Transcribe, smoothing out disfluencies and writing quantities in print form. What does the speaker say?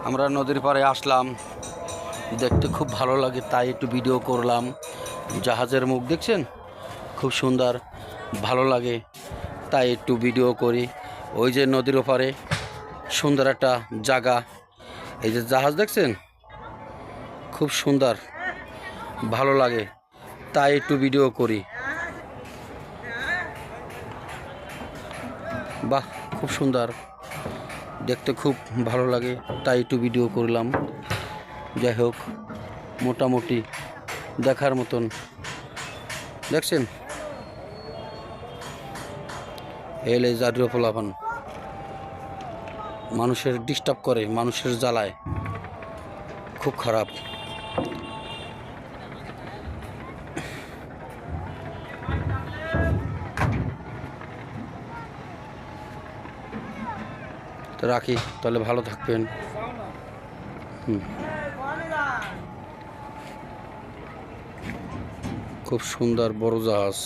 আমরা নদীর পাড়ে আসলাম, দেখতে খুব ভালো লাগে তাই একটু ভিডিও করলাম। জাহাজের মুখ দেখছেন, খুব সুন্দর, ভালো লাগে তাই একটু ভিডিও করি। ওই যে নদীর ওপারে সুন্দর একটা জায়গা, এই যে জাহাজ দেখছেন, খুব সুন্দর, ভালো লাগে তাই একটু ভিডিও করি। বাহ, খুব সুন্দর, দেখতে খুব ভালো লাগে তাই একটু ভিডিও করলাম। যাই হোক, মোটামুটি দেখার মতন। দেখছেন, এলে জাতীয় ফলাফল মানুষের ডিস্টার্ব করে, মানুষের জ্বালায়, খুব খারাপ। তো রাখি তাহলে, ভালো থাকবেন। খুব সুন্দর বড় জাহাজ।